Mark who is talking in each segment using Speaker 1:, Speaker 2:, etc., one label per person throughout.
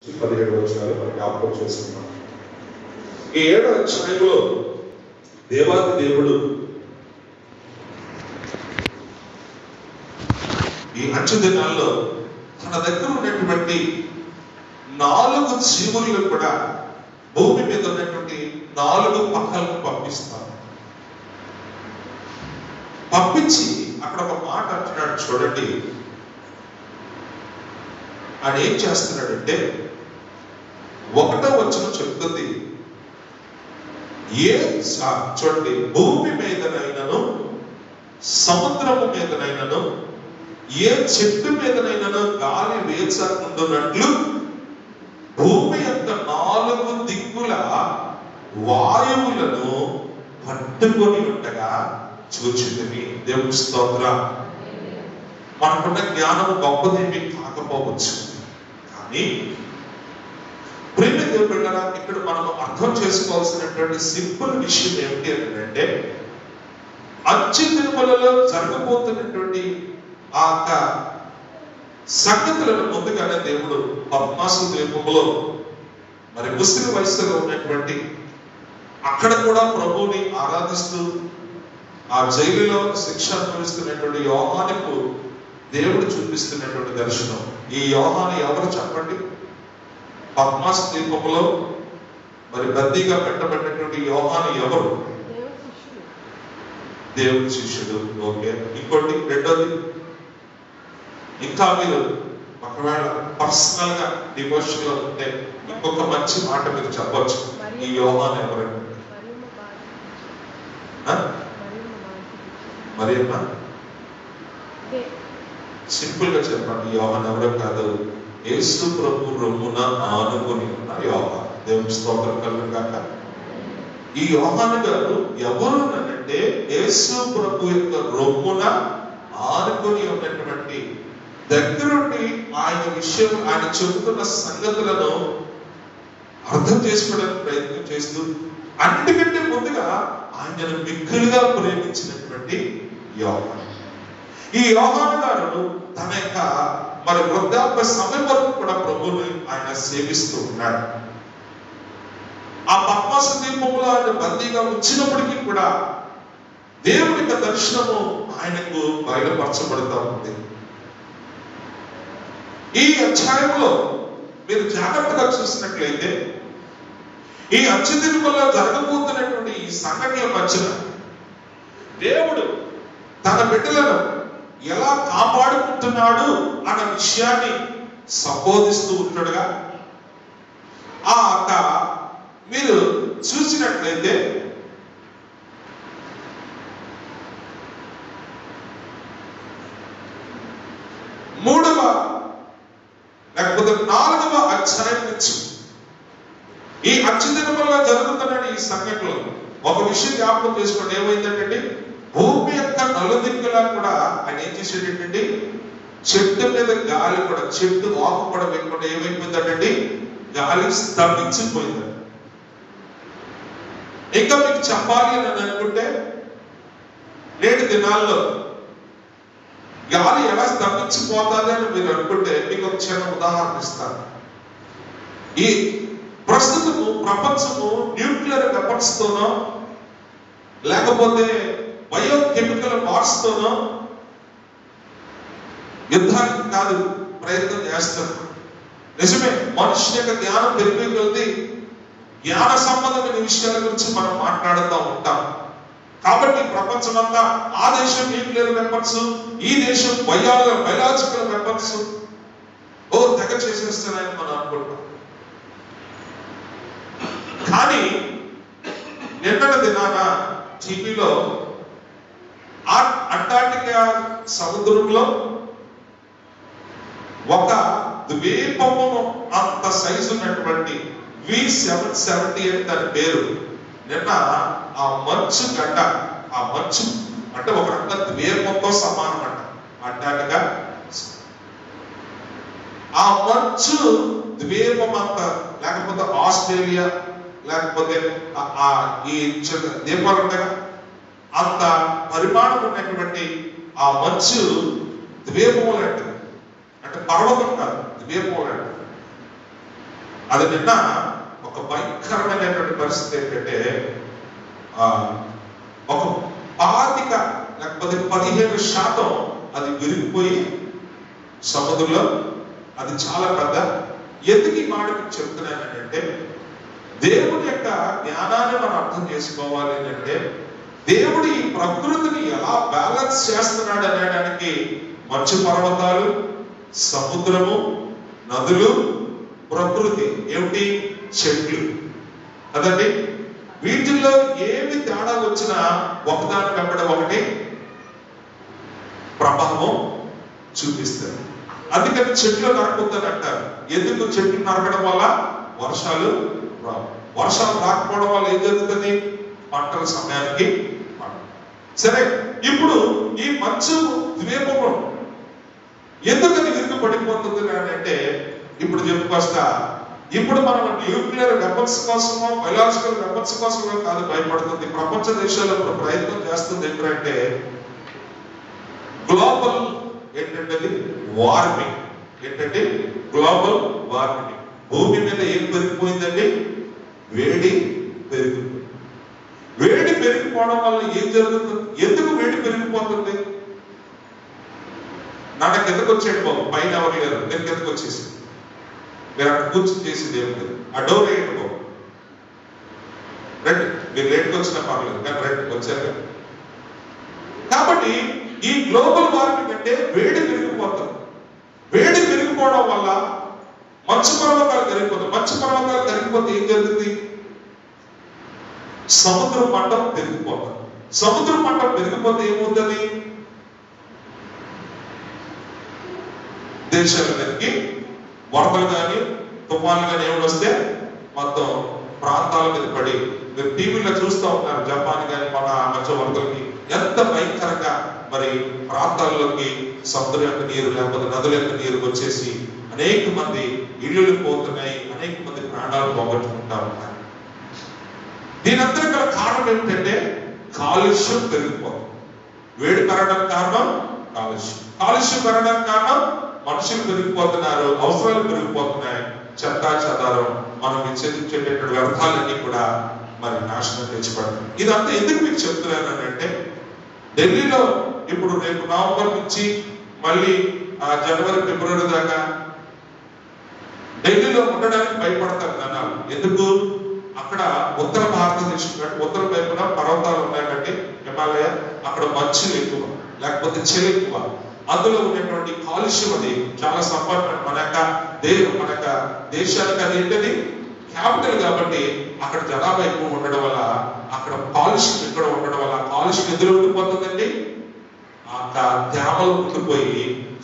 Speaker 1: 17 వచనాలు మనం జ్ఞాపకం చేసుకున్నాం. ఈ 7వ అధ్యాయంలో దేవాది దేవుడు ఈ అంచె దినాల్లో తన దగ్గర ఉన్నటువంటి 4 జీవులను కూడా భూమి మీద ఉన్నటువంటి 4 పక్కలకు పంపిస్తారు. పంపించి అక్కడ ఒక మాట అంటున్నాడు చూడండి. ఆయన ఏం చేస్తున్నాడంటే 1వ వచనం చెప్తుంది, చూడండి, భూమి మీదనైనను సముద్రము మీదనైనను ఏ చెట్టు మీదనైనను గాలి వేచకుండునట్లు భూమి యొక్క 4 దిక్కుల వాయువులను పట్టుకొని ఉండగా చూచింది. దేవుని స్తోత్రం. మనకున్న జ్ఞానం గొప్పదేమి కాకపోవచ్చు, కానీ ప్రేమ దేవుడు ఇక్కడ మనం అర్థం చేసుకోవాల్సినటువంటి సింపుల్ విషయం ఏమిటి అంటే, అంచె దినములలో జరగబోతున్నటువంటి ఆ సంగతులను ముందుగానే దేవుడు పద్మాసు ద్వీపంలో మరి ముస్లిం వయసులో ఉన్నటువంటి అక్కడ కూడా ప్రభువుని ఆరాధిస్తూ ఆ జైలులో శిక్ష అనుభవిస్తున్నటువంటి యోహానుకు దేవుడు చూపిస్తున్నటువంటి దర్శనం. ఈ యోహాను ఎవరు చెప్పండి? పద్మాసు ద్వీపంలో మరి బందీగా పెట్టబడినటువంటి యోహాను ఎవరు? దేవుడి శిష్యుడు. ఓకే. ఇంకోటి రెండోది, ఇంకా మీరు ఒకవేళ పర్సనల్ గా డివోషన్ లో ఉంటే ఇంకొక మంచి మాట మీరు చెప్పొచ్చు. ఈ యోహాను ఎవరండి? మరియమ్మ. సింపుల్ గా చెప్పండి, యోహాను ఎవరో కాదు, యేసు ప్రభు రొమ్మున ఆనుకొని ఉన్న యోహాను. దేవుని స్తోత్రం కలుగును గాక. ఈ యోహాను గారు ఎవరు అంటే యేసు ప్రభు యొక్క రొమ్మున ఆనుకొని ఉన్నటువంటి దగ్గరుండి ఆయన విషయం, ఆయన చెబుతున్న సంగతులను అర్థం చేసుకోవడానికి ప్రయత్నం చేస్తూ అన్నిటికంటే ముందుగా ఆయనను మిక్కులుగా ప్రేమించినటువంటి యోహాను. ఈ యోహాను గారు తన యొక్క మరి వృద్ధాప్య సమయం వరకు కూడా ప్రభువుని ఆయన సేవిస్తూ ఉన్నాడు. ఆ పద్మాసు ద్వీపంలో ఆయన బందీగా వచ్చినప్పటికీ కూడా దేవుడి యొక్క దర్శనము ఆయనకు బయలుపరచబడుతూ ఉంది. ఈ అధ్యాయంలో మీరు జాగ్రత్తగా చూసినట్లయితే ఈ అంచె దినములలో జరగబోతున్నటువంటి ఈ సంఘటనల మధ్యన దేవుడు తన బిడ్డలను ఎలా కాపాడుకుంటున్నాడు అన్న విషయాన్ని సంబోధిస్తూ ఉంటాడుగా. మీరు చూసినట్లయితే లేకపోతే 4వ అధ్యాయం నుంచి ఈ అంచె దినములలో జరుగుతున్న ఈ సంఘటనలో ఒక విషయం జ్ఞాపకం చేసుకోండి. ఏమైందంటే భూమి యొక్క నలుదిక్కులా కూడా ఆయన ఏం చేసేటండి, చెట్టు మీద గాలి కూడా, చెట్టు ఆకు కూడా వేయకుండా ఏమైపోయిందంటే గాలి స్తంభించిపోయింది. ఇంకా మీకు చెప్పాలి అని అనుకుంటే నేటి దినాల్లో గాలి ఎలా స్తంభించిపోతుంది అని మీరు అనుకుంటే మీకు ఒక చిన్న ఉదాహరణ ఇస్తాను. ఈ ప్రస్తుతము ప్రపంచము న్యూక్లియర్ వెపన్స్ తోనో లేకపోతే బయోకెమికల్ వార్స్ తోనో యుద్ధానికి కాదు ప్రయత్నం చేస్తారు. నిజమే, మనుషుని యొక్క జ్ఞానం పెరిగే కొద్దీ జ్ఞాన సంబంధమైన విషయాల గురించి మనం మాట్లాడుతూ ఉంటాం. కాబట్టి ప్రపంచమంతా ఆ దేశం న్యూక్లియర్ వెపన్స్, ఈ దేశం బయలాజికల్ వెపన్స్ తెగ చేసేస్తున్నాయని మనం అనుకుంటాం. కానీ నిన్నటి దినాన టీవీలో అంటార్టికా సముద్రంలో ఒక ద్వీపము అంత సైజు ఉన్నటువంటి V778 దాని పేరు, నిన్న ఆ మంచు గడ్డ, ఆ మంచు అంటే ఒక రకంగా ద్వీపంతో సమానం అంట అంటార్టికా. ఆ మంచు ద్వీపం అంత, లేకపోతే ఆస్ట్రేలియా, లేకపోతే ఈ చిన్న ద్వీపాలు ఉంటాయి, అంత పరిమాణం ఉన్నటువంటి ఆ మంచు ద్వీపములు అంటే పర్వతం కాదు, ద్వీపములు అంటే అది నిన్న ఒక భయంకరమైనటువంటి పరిస్థితి ఏంటంటే ఒక 25 లేకపోతే 15% అది విరిగిపోయి సముద్రంలో, అది చాలా పెద్ద. ఎందుకు ఈ మాట చెప్తున్నానంటే, దేవుడి యొక్క జ్ఞానాన్ని మనం అర్థం చేసుకోవాలి అంటే, దేవుడు ఈ ప్రకృతిని ఎలా బ్యాలెన్స్ చేస్తున్నాడు అనేదానికి మంచు పర్వతాలు, సముద్రము, నదులు, ప్రకృతి ఏమిటి, చెట్లు కదండి, వీటిల్లో ఏమి తేడా వచ్చినా ఒకదాని వెంబడి ఒకటి ప్రభావం చూపిస్తారు. అందుకని చెట్లు నరకొద్దని అంటారు. ఎందుకు? చెట్లు నరకడం వల్ల వర్షాలు రావు. వర్షాలు రాకపోవడం వల్ల ఏం జరుగుతుంది? పంటల సమయానికి సరే. ఇప్పుడు ఈ మంచు ద్వీపం ఎందుకని విరుగు పడిపోతుంది అంటే, ఇప్పుడు చెప్పుకొస్తా, ఇప్పుడు మనం న్యూక్లియర్ వెపన్స్ కోసమో బయలాజికల్ వెపన్స్ కోసమో కాదు భయపడుతుంది. ప్రపంచ దేశాల్లో ఇప్పుడు ప్రయత్నం చేస్తుంది ఏంటంటే, గ్లోబల్ ఏంటంటే వార్మింగ్. ఏంటంటే గ్లోబల్ వార్మింగ్. భూమి మీద ఏం పెరిగిపోయిందండి? వేడి పెరిగిపోయింది. వేడి పెరిగిపోవడం వల్ల ఏం జరుగుతుంది? ఎందుకు వేడి పెరిగిపోతుంది? నాన్న కిందకు వచ్చేయండి బాబు, పైన ఎవరు లేరు, నేను కిందకు వచ్చేసి మీరు అక్కడ కూర్చొని చేసేది ఏం లేదు. ఆ డోర్ వేయండి బాబు, రండి. మీరు లేట్కి వచ్చినా పర్లేదు కానీ రండి, వచ్చారు. కాబట్టి ఈ గ్లోబల్ వార్మింగ్ అంటే వేడి పెరిగిపోతుంది. వేడి పెరిగిపోవడం వల్ల మంచు పర్వతాలు కరిగిపోతాయి. మంచు పర్వతాలు కరిగిపోతే ఏం జరుగుతుంది? సముద్ర మట్టం పెరిగిపోతుంది. సముద్ర మట్టం పెరిగిపోతే ఏమవుతుంది? దేశాల మీదకి వరదలు కానీ తుఫాన్లు కానీ ఏమి వస్తే మొత్తం ప్రాంతాల మీద పడి, మీరు టీవీలో చూస్తూ ఉన్నారు, జపాన్ కానీ మన మధ్య వరదలకి ఎంత భయంకరంగా మరి ప్రాంతాల్లోకి సముద్రం యొక్క నీరు లేకపోతే నదుల యొక్క నీరు వచ్చేసి అనేక మంది ఇళ్ళు పోతున్నాయి, అనేక మంది ప్రాణాలు పోగొట్టుకుంటా ఉన్నారు. దీనంతా గల కారణం ఏమిటంటే కాలుష్యం పెరిగిపోతుంది. వేడి పెరగడానికి కారణం కాలుష్యం. కాలుష్యం పెరగడానికి కారణం మనుషులు పెరిగిపోతున్నారు, అవసరాలు పెరిగిపోతున్నాయి, చెత్త చెదారం మనం విచ్ఛేదించేటటువంటి వ్యర్థాలన్నీ కూడా మరి నాశనం తెచ్చిపడుతుంది. ఇదంతా ఎందుకు మీకు చెప్తున్నానంటే, ఢిల్లీలో ఇప్పుడు రేపు నవంబర్ నుంచి మళ్ళీ జనవరి ఫిబ్రవరి దాకా ఢిల్లీలో ఉండడానికి భయపడతారు జనాలు. ఎందుకు? అక్కడ ఉత్తర భారతదేశం ఉత్తర వైపున పర్వతాలు ఉన్నాయి కాబట్టి హిమాలయ, అక్కడ మంచు ఎక్కువ లేకపోతే చలి ఎక్కువ. అందులో ఉన్నటువంటి కాలుష్యం అది చాలా సంపన్న. మన యొక్క దేశానికి అది ఏంటది క్యాపిటల్ కాబట్టి అక్కడ జనాభా ఎక్కువ ఉండడం వల్ల అక్కడ కాలుష్యం ఇక్కడ ఉండడం వల్ల కాలుష్యం ఎదురు ఉండిపోతుందండి. ఆ తేమలు ఉండిపోయి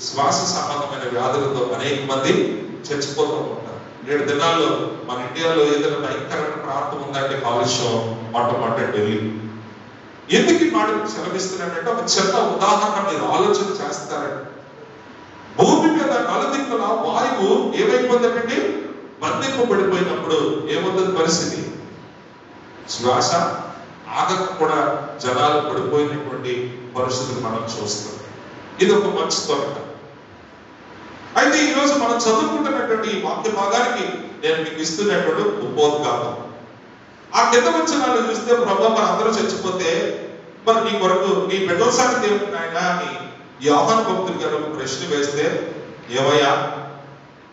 Speaker 1: శ్వాస సంబంధమైన వ్యాధులతో అనేక మంది చచ్చిపోతూ ఉంటారు. 7 దినాల్లో మన ఇండియాలో ఏదైనా భయంకరమైన ప్రాంతం ఉందంటే కాలుష్యం మొట్టమొదటి ఢిల్లీ. ఎందుకు ఈ మాట సెలవిస్తున్నానంటే, ఒక చిన్న ఉదాహరణ మీరు ఆలోచన చేస్తారండి. భూమి మీద నలుదిక్కుల వాయువు ఏమైపోతుందంటే బంధింపబడిపోయినప్పుడు ఏమవుతుంది పరిస్థితి? శ్వాస ఆగక కూడా జనాలు పడిపోయినటువంటి పరిస్థితులు మనం చూస్తాం. ఇది ఒక మంచి తొలక. అయితే ఈరోజు మనం చదువుకుంటున్నటువంటి ఈ వాక్య భాగానికి నేను మీకు ఇస్తున్నటువంటి ఉపోద్ఘాతం. ఆ కింద వచనాలు చూస్తే, ప్రభు మన అందరూ చచ్చిపోతే మరి నీ కొరకు నీ బిడ్డల సంగతి ఏమిటి నాయనా అని యోహాను భక్తులు గారు ప్రశ్న వేస్తే, ఏవయ్యా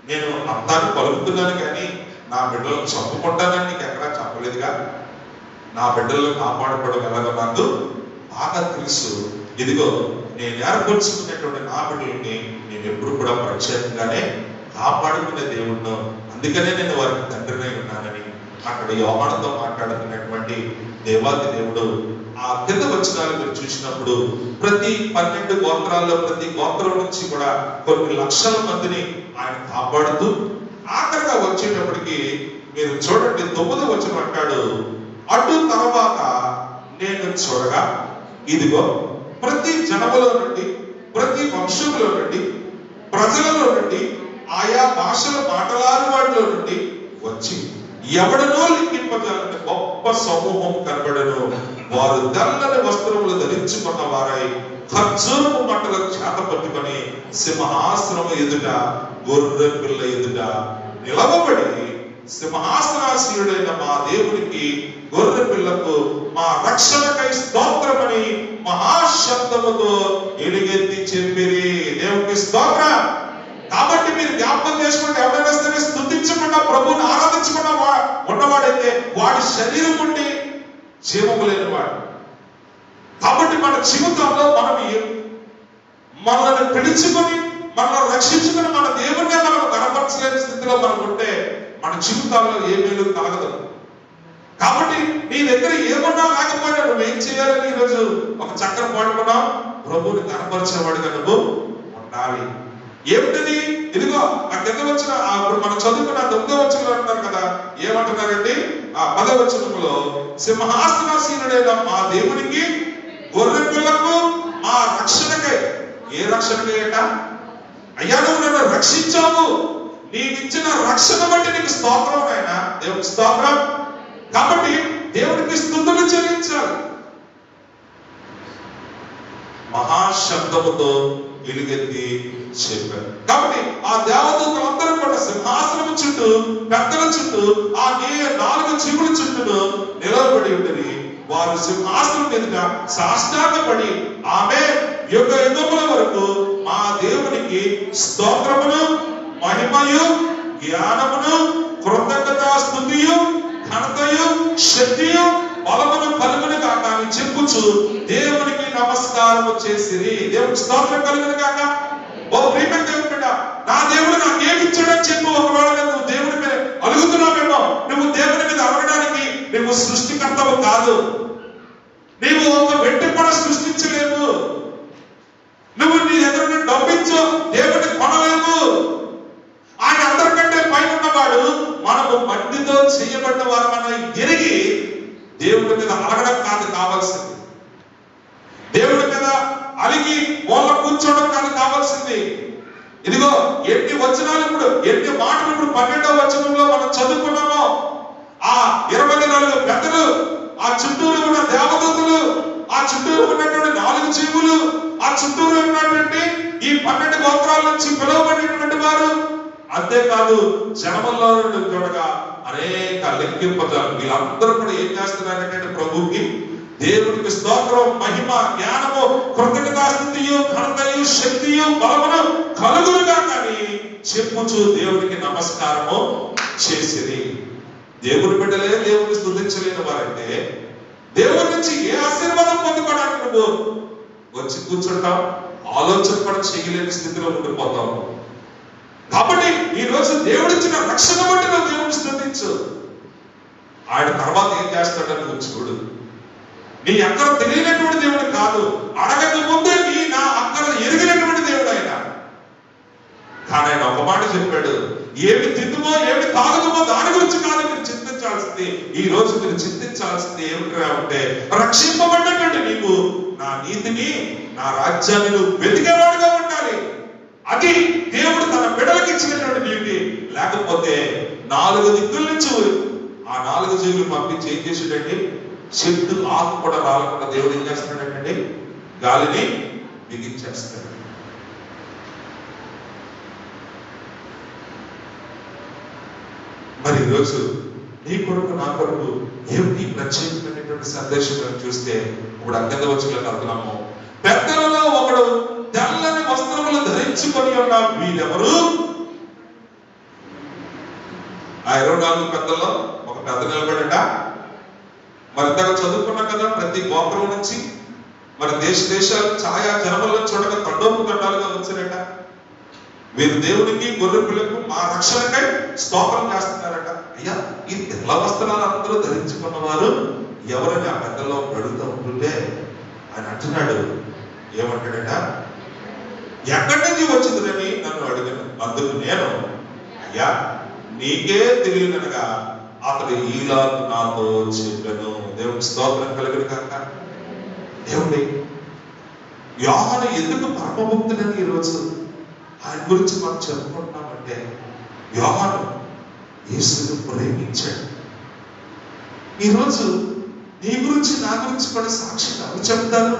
Speaker 1: నేను అర్థాన్ని పలుకుతున్నాను కానీ నా బిడ్డలను చంపుకుంటానని నీకు ఎక్కడా చెప్పలేదుగా. నా బిడ్డలను కాపాడుకోవడం ఎలాగో నాకు బాగా తెలుసు. ఇదిగో నేను ఏర్పరుచుకున్నటువంటి నా బిడ్డల్ని నేను ఎప్పుడు కూడా ప్రత్యేకంగానే కాపాడుకునే దేవుణ్ణు, అందుకనే నేను వారికి తండ్రినై ఉన్నానని అక్కడ యోహానుతో మాట్లాడుతున్నటువంటి దేవాది దేవుడు. ఆ కింద వచనాలు మీరు చూసినప్పుడు ప్రతి 12 గోత్రాల్లో ప్రతి గోత్రం నుంచి కూడా కొన్ని లక్షల మందిని ఆయన కాపాడుతూ ఆఖరిగా వచ్చేటప్పటికి మీరు చూడండి 9వ వచనం అంటాడు, అటు తర్వాత నేను చూడగా ఇదిగో ప్రతి జనములో నుండి ప్రతి వంశములో నుండి ప్రజలలో నుండి ఆయా భాషల మాటలాడు వాటిలో నుండి వచ్చి ఎవడనో లిఖింపజాలని గొప్ప సమూహం కనబడను. వారు తెల్లని వస్త్రములు ధరించుకున్న వారై ఖర్జూరపు మంటల చేత పట్టుకొని సింహాసనము ఎదుట గొర్రె పిల్ల ఎదుట నిలవబడి సింహాసనాసీనుడైన మా దేవునికి గొర్రె పిల్లకు మా రక్షణకై స్తోత్రమని మహాశబ్దముతో ఎలుగెత్తి చెప్పిరి. దేవునికి స్తోత్రం. కాబట్టి మీరు జ్ఞాపకం చేసుకుంటే ఎవరైనా సరే స్తుతించకుండా ప్రభువుని ఆరాధించకుండా ఉన్నవాడైతే వాడి శరీరం ఉండి జీవము లేనివాడు. కాబట్టి మన జీవితంలో మనల్ని పిలుచుకొని మనల్ని రక్షించుకుని మన దేవుడినే మనం కనపరచలేని స్థితిలో మనం ఉంటే మన జీవితాల్లో ఏ మేలు కలగదు. కాబట్టి నీ దగ్గర ఏమన్నా లేకపోయినా నువ్వేం చేయాలని ఈరోజు ఒక చక్రం పడుకున్నావు, ప్రభువుని కనపరిచేవాడిగా నువ్వు ఉండాలి. ఏమిటది? ఇదిగో ఆ కింద వచ్చిన ఇప్పుడు మనం చదువుకున్న 9వ వచనంలో అంటున్నారు కదా, ఏమంటున్నారండి? ఆ 10వ వచనంలో సింహాసనాసీనుడైన మా దేవునికి గొర్రె పిల్లకు మా రక్షణకై. ఏ రక్షణకై అంట? అయ్యా నువ్వు నన్ను రక్షించావు, నీవిచ్చిన రక్షణ బట్టి నీకు స్తోత్రం అయినా. దేవునికి స్తోత్రం. కాబట్టి దేవుడికి స్తుతులు చెల్లించాలి. మహాశబ్దముతో ఎలుగెత్తి చెప్పారు. కాబట్టి ఆ దేవదూతలందరూ కూడా సింహాసనం చుట్టూ, పెద్దల చుట్టూ, ఆ 4 జీవుల చుట్టూ నిలబడి ఉండేది. వారు సింహాసనం ఎదుట సాష్టాంగపడి ఆమె యుగ యుగముల వరకు మా దేవునికి స్తోత్రమును, మహిమయు, జ్ఞానమును, కృతజ్ఞతా స్తుతియు, ఘనతయు, శక్తియు, బలమును కలుగును కాక అని చెప్పుచు దేవునికి నమస్కారము చేసిరి. దేవునికి స్తోత్రం కలుగును కాక. ఓ ప్రియమైన దేవుని బిడ్డ, నా దేవుడు నాకేమిచ్చాడని చెప్పు. ఒకవేళ నువ్వు దేవుడి మీద అలుగుతున్నావేమో, నువ్వు దేవుని మీద అలగడానికి నువ్వు సృష్టికర్తవు కాదు. నీవు ఒక వెంటి కూడా సృష్టించలేవు. నువ్వు నీ దగ్గర డబ్బించు దేవుడిని కొనలేవు. ఆయన అందరికంటే పైన ఉన్నవాడు. మనము మట్టితో చేయబడ్డ వారమని ఎరిగి దేవుడి మీద అలగడం కాదు కావాల్సింది. దేవుడి మీద అలిగి మూల కూర్చోవడం కాదు కావాల్సింది. ఇదిగో ఎన్ని వచనాలు ఇప్పుడు, ఎన్ని మాటలు ఇప్పుడు 12వ వచనంలో మనం చదువుకున్నామో, ఆ 24 పెద్దలు, ఆ చుట్టూరు ఉన్న దేవదూతలు, ఆ చుట్టూరు ఉన్నటువంటి 4 జీవులు, ఆ చుట్టూరు ఉన్నటువంటి ఈ 12 గోత్రాల నుంచి పిలువబడినటువంటి వారు, అంతేకాదు జనముల్లో చూడగా అనేక లెక్కింపదాలు, వీళ్ళందరూ కూడా ఏం చేస్తున్నారంటే ప్రభువుకి, దేవుడికి స్తోత్రం, మహిమ, జ్ఞానము, కృతజ్ఞతాస్తుతియు, ఘనతయు, శక్తియు, బలమును కలుగునుగా కానీ చెప్పుచు దేవుడికి నమస్కారము చేసిరి. దేవుడి బిడ్డలే దేవుడిని స్తుతించలేని వారంటే దేవుడి నుంచి ఏ ఆశీర్వాదం పొందుకోవడానికి నువ్వు వచ్చి కూర్చుంటావు? ఆలోచన కూడా చేయలేని స్థితిలో ఉండిపోతావు. కాబట్టి ఈ రోజు దేవుడిచ్చిన రక్షణ బట్టి నువ్వు దేవుడిని స్తుతించు. ఆయన తర్వాత ఏం చేస్తాడని నువ్వు చూడు. నీ అక్కర తెలియనటువంటి దేవుడు కాదు, అడగక ముందే నా అక్కర ఎరిగినటువంటి దేవుడు ఆయన. కానీ ఆయన ఒక మాట చెప్పాడు, ఏమి తిందుమో ఏమి తాగుదుమో దాని గురించి కాదు మీరు చింతించాల్సింది. ఈ రోజు మీరు చింతించాల్సింది ఏమిటా అంటే, రక్షింపబడినటువంటి నీవు నా నీతిని, నా రాజ్యాన్ని నువ్వు వెతికేవాడుగా ఉండాలి. అది దేవుడు తన బిడ్డలకు ఇచ్చినటువంటి నీతి. లేకపోతే 4 దిక్కుల నుంచి ఆ 4 జీవులు పంపించి ఏం చేసాడండి? చెట్టు ఆకు కూడా రాలకుండా దేవుడు ఏం చేస్తున్నాడంటే గాలిని బిగించేస్తాడు. మరి ఈరోజు నీ కొరకు నా కొరకు ఏమిటి ప్రత్యేకమైనటువంటి సందేశం చూస్తే ఇప్పుడు అక్కద వచ్చి అర్థనాము. పెద్దలలో ఒకడు తెల్లని వస్త్రములు ధరించుకొని ఉన్న వీరెవరు? ఆ 24 పెద్దల్లో ఒక పెద్ద నిలబడట. మరి ఇందాక చదువుకున్నాం కదా, ప్రతి గోత్రం నుంచి మరి దేశాలు ఛాయా జనములను చూడగా తండోపుతండాలుగా వచ్చారట. వీరు దేవునికి, గొర్రె పిల్లకు మా రక్షణకై స్తోత్రం చేస్తున్నారట. అయ్యా, ఈ తెల్ల వస్త్రాలు అందరూ ధరించుకున్న వారు ఎవరని ఆ పెద్దలో అడుగుతూ ఉంటుంటే ఆయన అంటున్నాడు, ఏమంటాడట? ఎక్కడి నుంచి వచ్చిందని నన్ను అడిగాను. అందుకు నేను, అయ్యా నీకే తెలియనగా అతడు ఇలా నాతో చెప్పాను. దేవుడికి స్తోత్రం కలుగును కాక. దేవుడి యోహాను ఎందుకు పరమభక్తుడని ఈరోజు ఆయన గురించి మనం చెప్పుకుంటున్నామంటే, యోహాను యేసును ప్రేమించాడు. ఈరోజు నీ గురించి, నా గురించి కూడా సాక్షిగా చెప్తాను.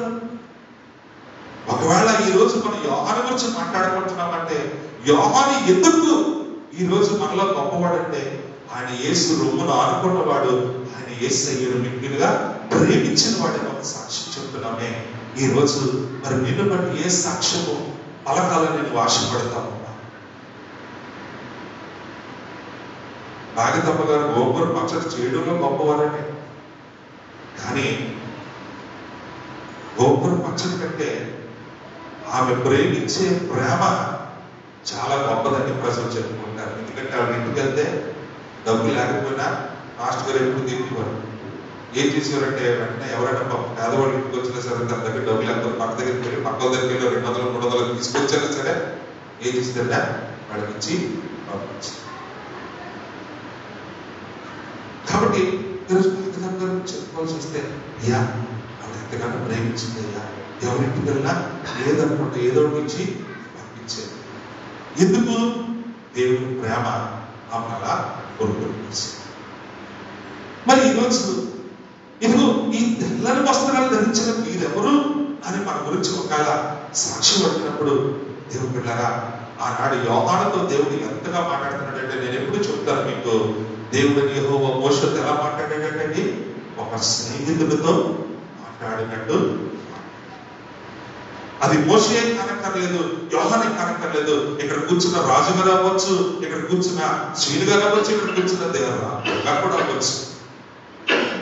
Speaker 1: ఒకవేళ ఈ రోజు మనం యోహాను గురించి మాట్లాడుకుంటున్నామంటే, యోహాను ఎందుకు ఈ రోజు మనలో గొప్పవాడంటే ఆయన యేసు రొమ్మును ఆనుకున్నవాడు ఆయన యేసయ్యను మిక్కిలిగా ప్రేమించిన వాడిని ఒక సాక్ష్యం చెప్తున్నామే. ఈ రోజు మరి నిన్ను బట్టి ఏ సాక్ష్యము పలకాలని నువ్వు ఆశపడతా ఉన్నా? నాగతమ్మ గారు గోపుర పచ్చడి చేయడంలో గొప్పవారని, కానీ గోపుర పచ్చడి కంటే ఆమె ప్రేమించే ప్రేమ చాలా గొప్పదని ప్రజలు చెప్పుకుంటారు. ఎందుకంటే ఆవిడ ఇంటికి వెళ్తే డబ్బు లేకపోయినా మాస్టర్ గారు ఎప్పుడు తిరిగివారు. ఏం చేసేవారంటే వెంటనే ఎవరైనా పేదవాళ్ళు ఇంటికి వచ్చినా సరే తన దగ్గర డబ్బు లేకపోతే పక్క దగ్గరికి వెళ్ళి పక్క దగ్గరికి వెళ్ళి 200 300 తీసుకొచ్చినా సరే ఏం చేస్తుందా వాళ్ళకి ఇచ్చి పంపించి. కాబట్టి ఈరోజు నాగతమ్మ గారు చెప్పుకోవాల్సి వస్తే అయ్యా ఆవిడ ఎంతగానో ప్రేమించింది అయ్యా, ఎవరింటికి వెళ్ళినా లేదనుకుంటే ఏదో నుంచి పంపించేది. ఎందుకు? దేవుని ప్రేమ ఆమె అలా కొనుక్కొనిసి. మరి ఈరోజు ఇదిగో ఈ తెల్లని వస్త్రాలు ధరించిన మీరెవరు అని మన గురించి ఒకవేళ సాక్ష్యం పట్టినప్పుడు దేవుడు బిడ్డలారా, ఆనాడు యోహానుతో దేవుడు ఎంతగా మాట్లాడుతున్నాడంటే నేను ఎప్పుడు చెప్తాను మీకు, దేవుడిని యెహోవా మోషేతో ఎలా మాట్లాడాడంటే ఒక స్నేహితుడితో మాట్లాడినట్టు. అది మోషే కనక్కర్లేదు, యోహానే కనక్కర్లేదు. ఇక్కడ కూర్చున్న రాజుగారు అవ్వచ్చు, ఇక్కడ కూర్చున్న శ్రీనుగారు అవ్వచ్చు, ఇక్కడ కూర్చున్న దేవరా కూడా అవ్వచ్చు.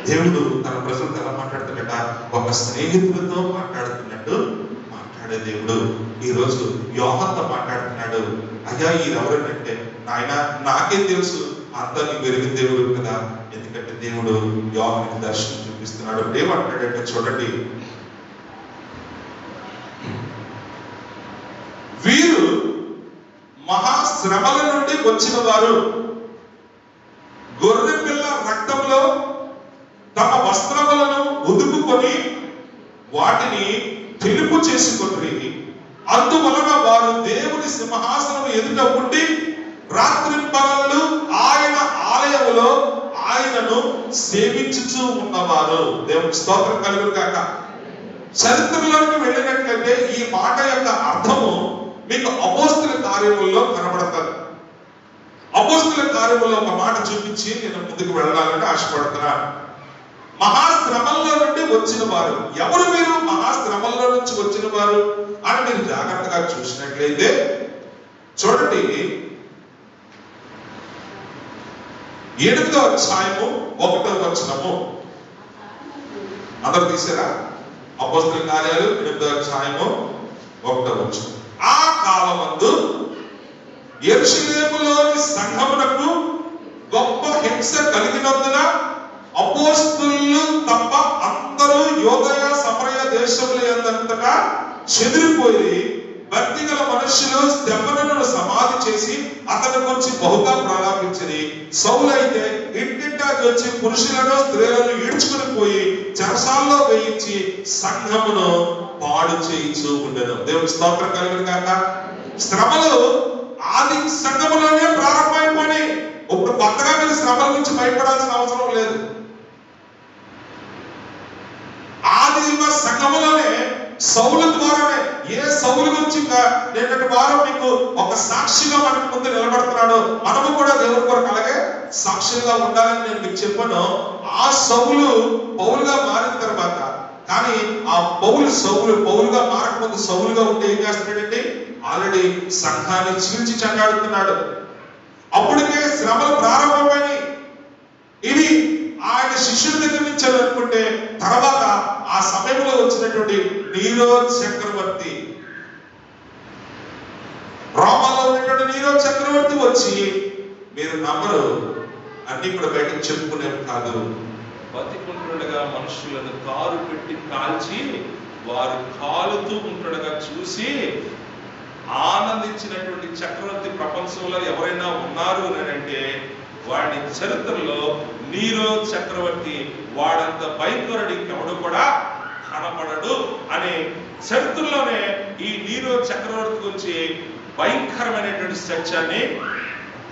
Speaker 1: దేవుడు తన ప్రజలతో ఎలా మాట్లాడుతున్నట్ట? ఒక స్నేహితులతో మాట్లాడుతున్నట్టు మాట్లాడే దేవుడు ఈరోజు యోహానుతో మాట్లాడుతున్నాడు. అయ్యా ఈరెవరంటే, నాయన నాకేం తెలుసు, అంతా నీకు వెలిగిన దేవుడు కదా. ఎందుకంటే దేవుడు యోహానుకి దర్శనం చూపిస్తున్నాడు. ఏమంటాడంటే చూడండి, వీరు మహాశ్రమల నుండి వచ్చిన వారు, గొర్రె పిల్ల రక్తంలో తమ వస్త్రములను ఉదుపుకొని వాటిని తెలుపు చేసుకొని, అందువలన వారు దేవుని సింహాసనం ఎదుట ఉండి రాత్రింపగళ్ళు ఆయన ఆలయములో ఆయనను సేవించుచూ ఉన్నవారు. దేవునికి స్తోత్రం కలుగును గాక. చరిత్రలోకి వెళ్ళినట్లయితే ఈ మాట యొక్క అర్థము మీకు అపోస్తుల కార్యముల్లో కనబడతారు. అపోస్తుల కార్యముల్లో ఒక మాట చూపించి నేను ముందుకు వెళ్ళాలని ఆశపడుతున్నాను. మహాశ్రమంలో నుండి వచ్చిన వారు ఎవరు? మీరు మహాశ్రమంలో నుంచి వచ్చిన వారు అని మీరు జాగ్రత్తగా చూసినట్లయితే చూడండి, 8వ అధ్యాయము 1వ వచనము. అందరు తీసారా? అపోస్తుల కార్యాలు 8వ అధ్యాయము 1వ వచనం. ఆ కాలమందు యెరూషలేములోని సంఘమునకు గొప్ప హింస కలిగినందున అపోస్తులు తప్ప అందరూ యూదయ సమరయ దేశముల యందంతటా చెదిరిపోయి భక్తి గల మనుషులు స్తెఫనును సమాధి చేసి అతని గురించి బహుగా ప్రలాపించింది. సౌలైతే ఇంటింటా వచ్చి పురుషులను స్త్రీలను ఈడ్చుకుని పోయి చెరసాల్లో వేయించి సంఘమును పాడు చేయించు ఉండెను. దేవుని స్తోత్రం కలుగును గాక. శ్రమలు ఆది సంఘములోనే ప్రారంభమైపోయి ఇప్పుడు కొత్తగా మీరు శ్రమల నుంచి భయపడాల్సిన అవసరం లేదు. ఆది సంఘములోనే సౌలు ద్వారానే, ఏ సౌలు గురించి నిన్నటి వారం మీకు ఒక సాక్షిగా మనకు ముందు నిలబడుతున్నాడు. మనము కూడా దేవుడి కొరకు అలాగే సాక్షిగా ఉండాలని నేను మీకు చెప్పాను. ఆ సౌలు పౌలుగా మారిన తర్వాత, కానీ ఆ పౌలుగా మారకముందు సౌలుగా ఉంటే ఏం చేస్తున్నాడంటే ఆల్రెడీ సంఘాన్ని చీల్చి చెండాడుతున్నాడు. అప్పటికే శ్రమలు ప్రారంభమైనవి. ఇది ఆయన శిష్యుల దగ్గర నుంచి అనుకుంటే తర్వాత ఆ సమయంలో వచ్చినటువంటి నీరో చక్రవర్తి, రోమాలో ఉన్నటువంటి నీరో చక్రవర్తి వచ్చి, మీరు నమ్మరు, అన్ని కూడా బయటకు చెప్పుకునేవి కాదు, బతికుంటుండగా మనుషులను కారు పెట్టి కాల్చి వారు కాలుతూ ఉంటుండగా చూసి ఆనందించినటువంటి చక్రవర్తి ప్రపంచంలో ఎవరైనా ఉన్నారు అని అంటే వాడి చరిత్రలో నీరో చక్రవర్తి, వాడంత భయంకరుడు ఇంకెవడు కూడా కనపడడు అనే చరిత్రలోనే ఈ నీరో చక్రవర్తి గురించి భయంకరమైనటువంటి సత్యాన్ని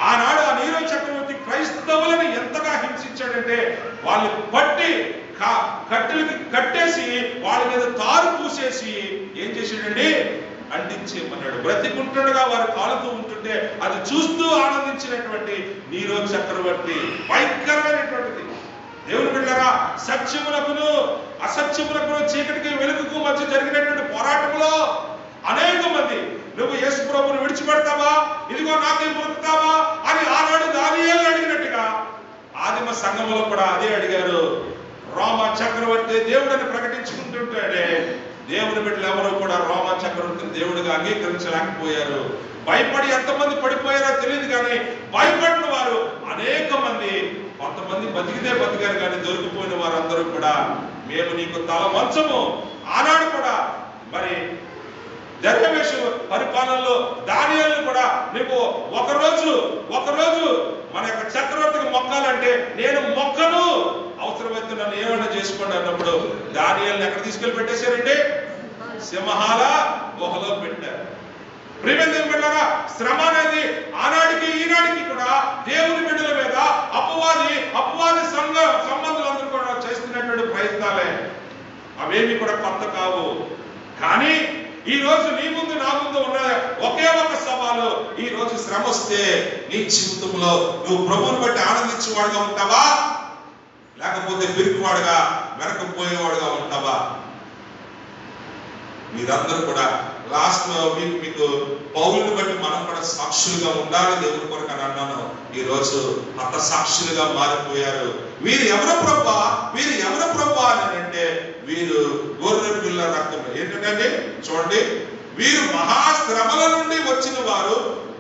Speaker 1: ఆనాడు ఆ నీరో చక్రవర్తి క్రైస్తవులను ఎంతగా హింసించాడంటే వాళ్ళు పట్టి కట్టెలకి కట్టేసి వాళ్ళ మీద తారు పూసేసి ఏం చేశాడండి, అంటించేయమన్నాడు. బ్రతికుంటుండగా వారు కాలుతూ ఉంటుంటే అది చూస్తూ ఆనందించినటువంటి నీరో చక్రవర్తి. భయంకరమైనటువంటిది. దేవుని బిడ్డలారా, సత్యమునకును అసత్యమునకును చీకటికి వెలుగుకు మధ్య జరిగినటువంటి పోరాటంలో అనేక మంది నువ్వు యేసు ప్రభువును విడిచిపెడతావా, ఇదిగో నాకే మొక్కుతావా అని ఆనాడు దానియేలు అడిగినట్టుగా ఆదిమ సంఘంలో కూడా అదే అడిగారు. రోమా చక్రవర్తి దేవుడిని ప్రకటించుకుంటుంటాడే దేవుని బిడ్డలు ఎవరు కూడా రోమా చక్రవర్తిని దేవుడిగా అంగీకరించలేకపోయారు. భయపడి ఎంతమంది పడిపోయారో తెలియదు కానీ భయపడిన వారు అనేక మంది. కొంతమంది బతికితే బతికారు కానీ దొరికిపోయిన వారందరూ కూడా మేము నీకు తల వంచము. ఆనాడు కూడా మరి దర్యావేషు పరిపాలనలో దానియేలును కూడా నీకు ఒకరోజు మన యొక్క చక్రవర్తికి మొక్కాలంటే నేను మొక్కను, అవసరమైతే నన్ను ఏమైనా చేసుకోండి అన్నప్పుడు దానియేలుని ఎక్కడ తీసుకెళ్లి పెట్టేశారండి? సింహాల గుహలో పెట్టారు. ప్రియమైన దేవుని బిడ్డలారా, శ్రమ అనేది ఆనాడికి ఈనాడికి కూడా దేవుని బిడ్డల మీద అపవాది సంబంధులందరూ కూడా చేస్తున్నటువంటి ప్రయత్నాలే. అవేమి కూడా కొత్త కావు. కానీ ఈ రోజు నీ ముందు నా ముందు ఉన్న ఒకే ఒక సవాలు, ఈ రోజు శ్రమ వస్తే నీ జీవితంలో నువ్వు ప్రభువుని బట్టి ఆనందించేవాడుగా ఉంటావా, లేకపోతే పిరికివాడుగా వెనకపోయేవాడుగా ఉంటావా? మీరందరూ కూడా లాస్ట్ మీకు పౌలుని బట్టి మనం కూడా సాక్షులుగా ఉండాలి దేవుని కొరకు అని అన్నాను. ఈ రోజు అంత సాక్షులుగా మారిపోయారు. వీరు ఎవరు ప్రభా అని అంటే వీరు గొర్రె పిల్ల రక్తం. ఏంటంటే చూడండి, వీరు మహాశ్రమల నుండి వచ్చిన వారు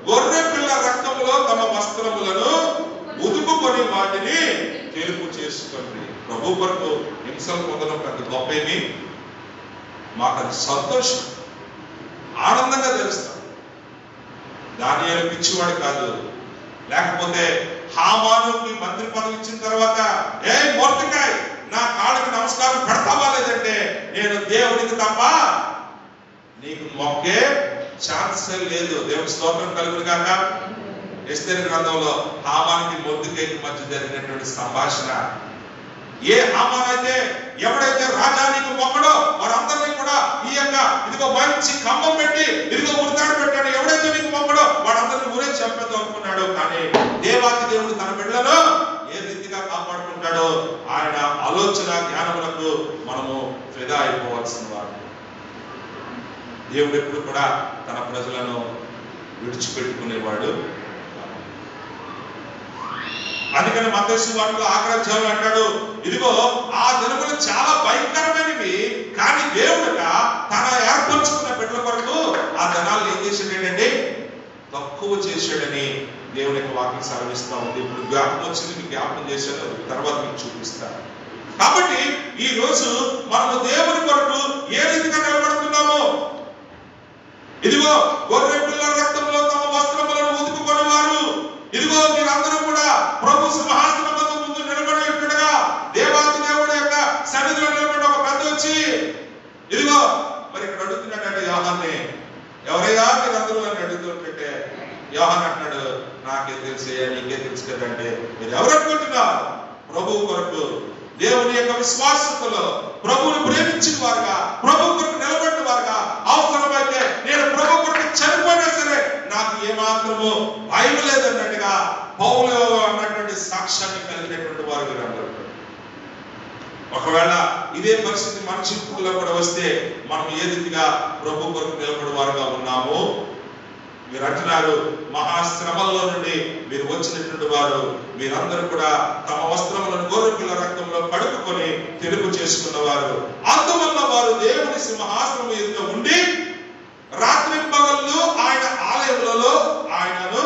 Speaker 1: గొర్రె పిల్ల రక్తంలో తమ వస్త్రములను ఉదుకుకొని వాటిని తెలుపు చేసుకోండి. ప్రభు కొరకు హింసలు పొందడం పెద్ద గొప్పేమి, మాకు అది సంతోషం, ఆనందంగా తెలుస్తాం. దానియేలు పిచ్చివాడు కాదు. లేకపోతే హామానుకి మంత్రి పదవి ఇచ్చిన తర్వాత ఏ మొర్దెకాయ్ నా కాళ్ళకి నమస్కారం పెడతావా లేదంటే నేను దేవుడికి తప్ప నీకు మొక్కే ఛాన్స్ లేదు. దేవుడి స్తోత్రం కలుగును గాక. ఎస్తేరు గ్రంథంలో హామానికి మొర్దెకాయికి మధ్య జరిగినటువంటి సంభాషణ. ఏ హామాన్ అయితే ఎవడైతే రాజానికి మొక్కడో వారందరినీ కూడా ఈ యొక్క ఇదిగో మంచి ఖమ్మం పెట్టి ఇదిగో ఉరితాడు పెట్టాడు. ఎవడైతే నీకు మొక్కడో వాడందరినీ ఊరే చెప్పేద్దాం అనుకున్నాడు. కానీ దేవాది దేవుడు తన బిడ్డలను ఏ రీతిగా కాపాడుకుంటాడో ఆయన ఆలోచన జ్ఞానములకు మనము ఫిదా అయిపోవాల్సిన వారు. దేవుడు ఎప్పుడు కూడా తన ప్రజలను విడిచిపెట్టుకునేవాడు. అందుకని మత్తయి సువార్తలో ఆఖరి అధ్యాయంలో అంటాడు, ఇదిగో ఆ దినములు చాలా భయంకరమైనవి, కానీ దేవుడుట తన ఏర్పరచుకున్న బిడ్డల కొరకు ఆ దినాలను ఏం చేశాడంటే తక్కువ చేశాడని దేవుని యొక్క వాక్యం సెలవిస్తా ఉంది. ఇప్పుడు జ్ఞాపకం వచ్చింది, మీకు జ్ఞాపకం చేశాను, తర్వాత మీకు చూపిస్తాను. కాబట్టి ఈ రోజు మనము దేవుని కొరకు ఏ రీతిగా నిలబడుతున్నామో, ఇదిగో గొర్రె పిల్లల రక్తంలో తమ వస్త్రములను ఉతుకుకొని వారు, ఇదిగో మీరందరూ కూడా ప్రభు సింహాసనం ముందు నిలబడేట్టుగా దేవాది దేవుడి యొక్క సన్నిధిలో నిలబడి ఒక పెద్ద వచ్చి ఇదిగో మరి ఇక్కడ అడుగుతున్నాడంటే యోహాన్ని, ఎవరయ్యా మీరందరూ అని అడుగుతుంటే యోహాన్ అంటున్నాడు, నాకే తెలిసే నీకే తెలుసు కదంటే మీరు ఎవరు అనుకుంటున్నారు? ప్రభువు కొరకు దేవుని యొక్క విశ్వాసతలో ప్రభువుని ప్రేమించిన వారుగా, ప్రభు కొరకు నిలబడిన వారుగా, అవసరమైతే నేను ప్రభు కొరకు చనిపోయినా సరే నాకు ఏమాత్రము భయం లేదన్నట్టుగా పౌలు అన్నటువంటి సాక్ష్యాన్ని కలిగినటువంటి వారు వీరందరూ. ఒకవేళ ఇదే పరిస్థితి మన జీవితంలో కూడా వస్తే మనం ఏ రీతిగా ప్రభు కొరకు నిలబడి వారుగా ఉన్నాము? మీరు అంటున్నారు మహాశ్రమల్లో నుండి మీరు వచ్చినటువంటి వారు, మీరందరూ కూడా తమ వస్త్రములను గొర్రె పిల్ల రక్తంలో కడుపుకొని తెలుపు చేసుకున్నవారు. అందువల్ల వారు దేవుని సింహాసనం ఎదుట ఉండి రాత్రి పగళ్ళు ఆయన ఆలయములలో ఆయనను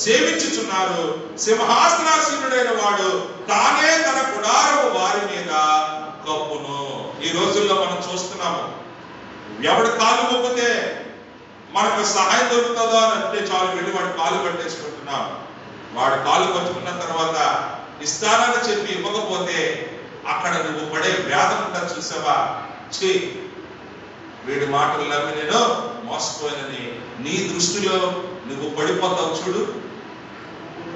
Speaker 1: సేవించుచున్నారు. సింహాసనాసీనుడైన వాడు తానే తన గుడారము వారి మీద కప్పును. ఈ రోజుల్లో మనం చూస్తున్నాము, ఎవడు కాలు మొక్కితే మనకు సహాయం దొరుకుతుందో అని అంటే చాలు వెళ్ళి వాడి కాలు పట్టేసుకుంటున్నాం. వాడు కాలు పట్టుకున్న తర్వాత ఇస్తానని చెప్పి ఇవ్వకపోతే అక్కడ నువ్వు పడే వేదన ఉంటుంది చూసావా, చే వీడి మాటలు నమ్మి నేను మోసపోయానని నీ దృష్టిలో నువ్వు పడిపోతావు చూడు.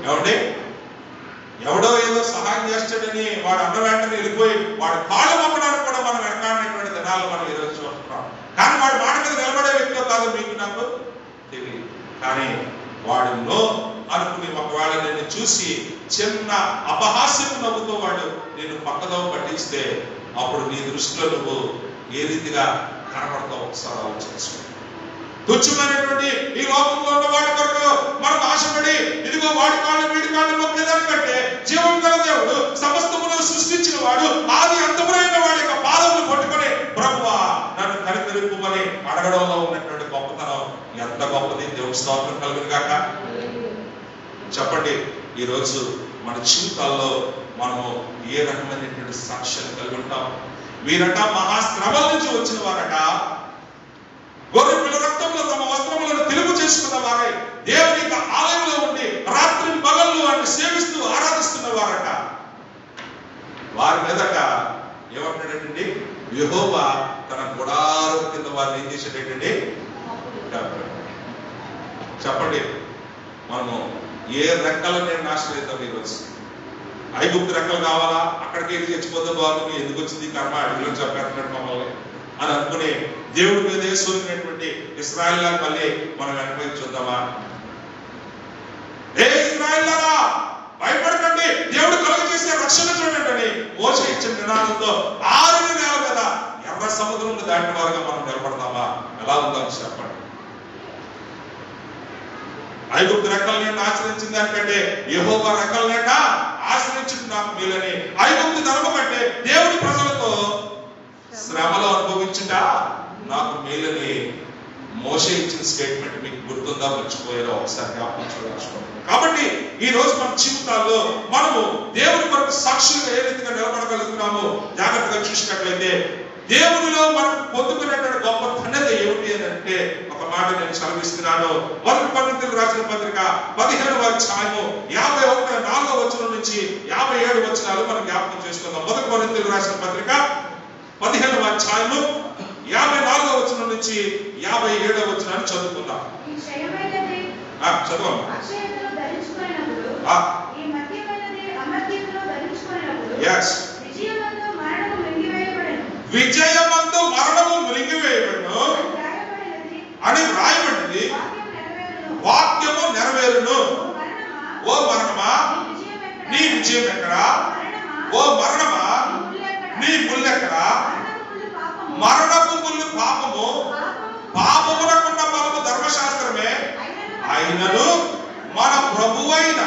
Speaker 1: ఏమంటే ఎవడో ఏదో సహాయం చేస్తాడని వాడు అన్న వెంటనే వెళ్ళిపోయి వాడు కాళ్ళు మొక్కడానికి కూడా మనం వెనకాడినటువంటి దినాలు మనం ఈరోజు చూస్తున్నాం. కానీ వాడి మాట మీద నిలబడే వ్యక్తిలో కాదు మీకు నాకు తెలియదు. కానీ వాడు నో అనుకుని ఒకవేళ నిన్ను చూసి చిన్న అపహాస్యపు నవ్వుతో వాడు నేను పక్కదో పట్టిస్తే అప్పుడు నీ దృష్టిలో నువ్వు ఏ రీతిగా కనబడతావు ఒకసారి ఆలోచించు. తుచ్చమైనటువంటి ఈ లోకంలో ఉన్న వాడి కొరకు మనం ఆశపడి ఇదిగో వాడి కాళ్ళు వీడి కాళ్ళు మొక్కేదానికంటే జీవం గల దేవుడు సమస్తమును సృష్టించిన వాడు ఆది అంతములైన వాడి యొక్క పాదములు పట్టుకొని ప్రభువా నన్ను కనికరింపుమని అడగడంలో ఉన్నటువంటి గొప్పతనం ఎంత గొప్పది. దేవుడి స్తోత్రం కలుగును గాక. చెప్పండి, ఈరోజు మన జీవితాల్లో మనము ఏ రకమైనటువంటి సాక్ష్యాన్ని కలిగి ఉంటాం? వీరట మహాశ్రమల నుంచి వచ్చిన వారట గొర్రె పిల్ల రక్తంలో తమ వస్త్రములను తెలుగు చేసుకున్న వారై దేవుని యొక్క ఆలయంలో ఉండి రాత్రి పగళ్ళు వారిని సేవిస్తూ ఆరాధిస్తున్న వారట. వారి మీదట ఏమంటాడండి? యెహోవా తన గుడారం కింద వారిని ఏం చేసేటండి? చెప్పండి, మనము ఏ రెక్కలను నేను ఆశ్రయిద్దాం? ఈరోజు ఐగుప్తు రెక్కలు కావాలా? అక్కడికి వెళ్ళి చచ్చిపోతే బాగుంది, ఎందుకు వచ్చింది కర్మ, అడవిలో చెప్పేస్తున్నాడు మమ్మల్ని అని అనుకుని దేవుడి మీద సోకినటువంటి ఇశ్రాయేల్ గారు మళ్ళీ మనం వెనక్కి చూద్దామా? ఏ ఇశ్రాయేల్లారా భయపడకండి, దేవుడు కలుగ చేసే రక్షణ చూడండి అని మోషే ఇచ్చిన నినాదంతో 6 నెలల కదా ఎర్ర సముద్రం దాటిన వారుగా మనం నిలబడతామా? ఎలా ఉందాం చెప్పండి. ఐగుప్తు రెక్కలు నేను ఆశ్రయించిన దానికంటే యెహోవా రెక్కలు లేక ఆశ్రయించింది నాకు మేలని. ఐగుప్తు ధర్మం కంటే దేవుడి ప్రజలతో శ్రమలో అనుభవించుట నాకు మేలని మోషే ఇచ్చిన స్టేట్మెంట్ మీకు గుర్తుందా? మర్చిపోయారో ఒకసారి జ్ఞాపకం. కాబట్టి ఈ రోజు మన జీవితాల్లో మనము దేవుడి కొరకు సాక్షులుగా ఏ రీతిగా నిలబడగలుగుతున్నామో జాగ్రత్తగా చూసినట్లయితే దేవుడిలో మనం పొందుకునేటువంటి గొప్ప ధన్యత ఏమిటి అని అంటే ఒక మాట నేను చదివిస్తున్నాను. 1 కొరింథీయులకు రాసిన పత్రిక 15వ అధ్యాయము 51 వచనం నుంచి 57 వచనాలు మనం జ్ఞాపకం చేసుకుందాం. 1 కొరింథీయులకు రాసిన పత్రిక 15వ అధ్యాయము 54 వచనం నుంచి 57 వచనాన్ని చదువుకుందాం. చదవండి. విజయమందు మరణము మృంగివేయబడును అని వ్రాయబడింది, వాక్యము నెరవేరును. ఓ మరణమా నీ విజయం ఎక్కడా? ఓ మరణమా నీ ముల్లెక్కడా? మరణపు ముల్లు పాపము, పాపమునకున్న బలము ధర్మశాస్త్రమే. అయినను మన ప్రభువైన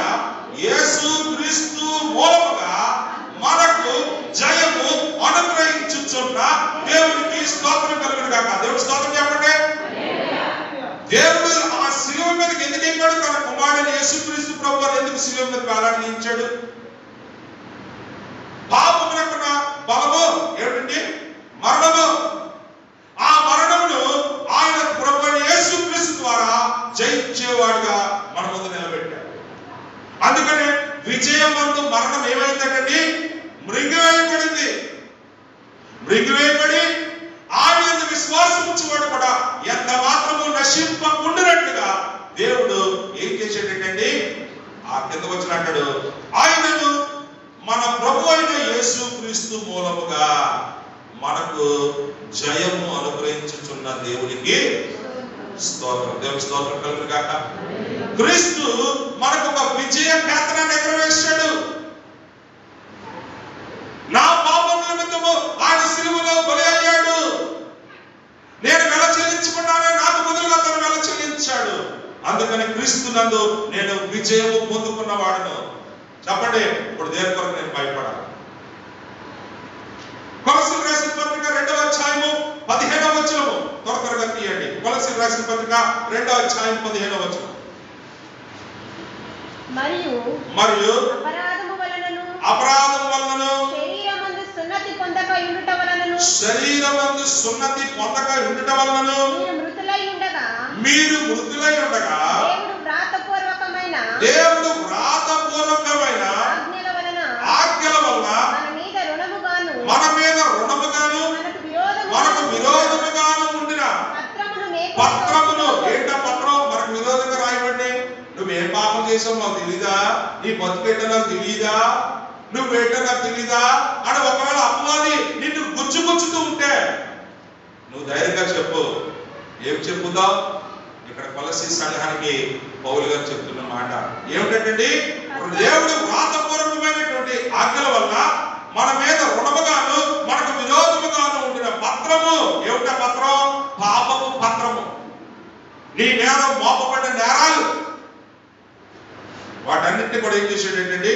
Speaker 1: యేసు క్రీస్తు మూలముగా మనకు జయము అనుగ్రహించుచున్న దేవునికి స్తోత్రం కలుగును గాక. దేవుడి స్తోత్రం చెప్పండి. దేవుడు ఆ శిలువ మీదకి ఎందుకు ఎక్కాడు? తన కుమారుడైన యేసుక్రీస్తు ప్రభువుని ఎందుకు శిలువ మీద వేలాడదీయించాడు? పాపమునకున్న బలము ఏమిటండి? మరణము. ఆ మరణమును ఆయన ప్రభువైన యేసుక్రీస్తు ద్వారా జయించేవాడుగా మన ముందు నిలబెట్టాడు. అందుకనే విజయమందు మరణం ఏమైందండి? మృంగివేయబడింది. మృంగివేయబడి ఆయన విశ్వాసం ఉంచేవాడు కూడా ఎంత మాత్రము నశింపకుండినట్టుగా దేవుడు ఏం చేసేటండి? ఆ కింద వచ్చినట్టు ఆయనను మన ప్రభు అయిన యేసుక్రీస్తు మూలముగా మనకు జయము అనుగ్రహించుచున్న దేవునికి స్తోత్రం. దేవుని స్తోత్రం కలుగును గాక. క్రీస్తు మనకు ఒక విజయ కేతనాన్ని ఎగరవేశాడు. నా పాపం నిమిత్తము ఆయన సిలువలో బలి అయ్యాడు. నేను వెల చెల్లించుకున్నానే, నాకు బదులుగా తను వెల చెల్లించాడు. అందుకని క్రీస్తు నందు నేను విజయము పొందుకున్న వాడును. చెప్పండి, ఇప్పుడు దేని కొరకు నేను భయపడాలి? కొలస్సీయులకు రాసిన పత్రిక 2వ అధ్యాయము 15వ వచనము త్వరగా తీయండి. కొలస్సీయులకు రాసిన పత్రిక 2వ అధ్యాయం 15వ వచనం. మరియు అపరాధము వలనను శరీరమందు సున్నతి పొందక ఉండుట వలనను మీరు మృతులై ఉండగా దేవుడు వ్రాతపూర్వకమైన ఆజ్ఞల వలన మన మీద రుణముగాను మనకు విరోధముగాను ఉండిన పత్రమును. ఏంటా పత్రం? మనకు విరోధంగా రాయబడి నువ్వేం పాపం చేసావు నాకు తెలీదా? నీ బతుకేటో నాకు తెలీదా? నువ్వేటో నాకు తెలీదా అని ఒకవేళ అపవాది నిన్ను గుచ్చుతూ ఉంటే నువ్వు ధైర్యంగా చెప్పు, ఏం చెప్పుదాం? ఇక్కడ కొలసీ సంఘానికి పౌలు గారు చెప్తున్న మాట ఏమిటంటే, దేవుడు వ్రాతపూర్వకమైనటువంటి ఆజ్ఞల వల్ల మన మీద రుణముగాను మనకు విరోధముగాను ఉండిన పత్రము, ఏమిటా పత్రం? పాపపు పత్రము. నీ మీద మోపబడిన నేరాలు వాటన్నిటిని కూడా ఏం చేసాడు ఏంటంటే,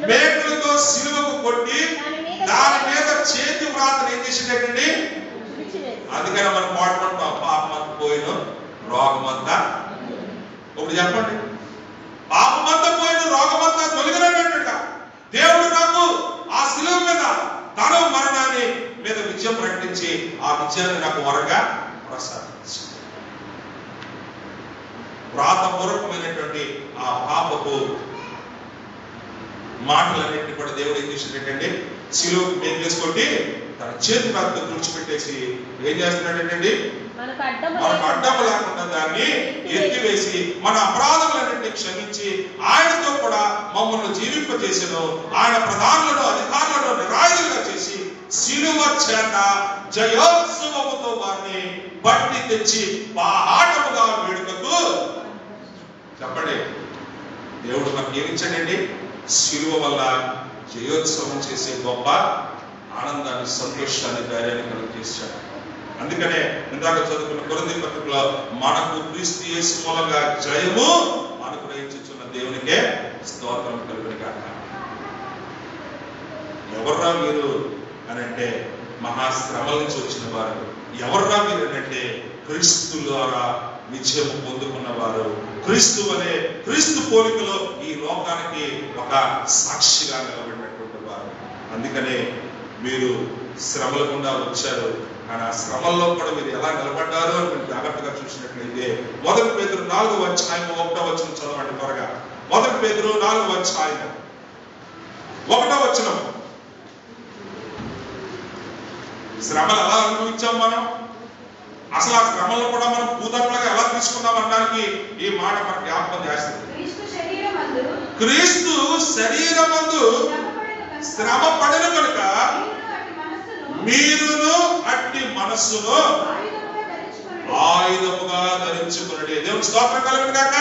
Speaker 1: మేకులతో సిలువకు కొట్టి దాని మీద చేతి వ్రాతను ఏం చేసాడు ఏంటండి. అందుకని మనం పాడుకుంటాం, పాపమంతా పోయిన రోగమంతా. ఒకటి చెప్పండి, పాపమంతా పోయిన రోగమంతా తొలగినట్టుగా దేవుడు నాకు ఆ సిలువ మీద తన మరణాన్ని మీద విజయం ప్రకటించి ఆ విజయాన్ని నాకు వరగా ప్రసాదించి వ్రాతపూర్వకమైనటువంటి ఆ పాపపు మాటలన్నింటినీ కూడా దేవుడు ఏం చేసినట్టండి, సిలువకు మేకేసుకొని తన చేతి ప్రాంతం తుడిచిపెట్టేసి ఏం చేస్తున్నాడండి, మనకు అడ్డం లేకుండా దాన్ని ఎత్తివేసి మన అపరాధములన్నింటినీ క్షమించి ఆయనతో కూడా మమ్మల్ని జీవింపజేసెను. ఆయన ప్రధానులను అధికారులను నిరాయుధులుగా చేసి సిలువ చేత జయోత్సవముతో వారిని బట్టి తెచ్చి బాహాటముగా వేడుకకు. చెప్పండి, దేవుడు మనకి ఏమిచ్చాడండి? సిలువ వల్ల జయోత్సవం చేసే గొప్ప ఆనందాన్ని, సంతోషాన్ని, ధైర్యాన్ని కలిగజేశాడు. అందుకనే ఇందాక చదువుకున్న కొరింథీ పత్రికలో మనకు క్రీస్తు యేసు మూలంగా జయము అనుగ్రహించుచున్న దేవునికే స్తోత్రం కలుగును గాక. ఎవర్రా మీరు అని అంటే, మహాశ్రమల నుంచి వచ్చిన వారు. ఎవర్రా మీరు అని అంటే, క్రీస్తు ద్వారా విజయం పొందుకున్న వారు, క్రీస్తు అనే క్రీస్తు పోలికలో ఈ లోకానికి ఒక సాక్షిగా నిలబడినటువంటి వారు. అందుకనే మీరు శ్రమల గుండా వచ్చారు, కానీ ఆ శ్రమల్లో కూడా మీరు ఎలా నిలబడ్డారు అని మీరు జాగ్రత్తగా చూసినట్లయితే 1 పేతురు 4వ అధ్యాయం 1వ వచనం చదవండి త్వరగా. 1 పేతురు 4వ అధ్యాయం 1వ వచనం. శ్రమలు ఎలా అనుభవించాం మనం? అసలు ఆ శ్రమలను కూడా మనం భూతత్వంగా ఎలా తీసుకున్నాం అనడానికి ఈ మాట మనకు జ్ఞాపకం చేస్తుంది. క్రీస్తు శరీరమందు శ్రమ పడిన కనుక మీరును అట్టి మనస్సును ఆయుధముగా ధరించుకున్నది. దేవుని స్తోత్రం కలుగును గాక.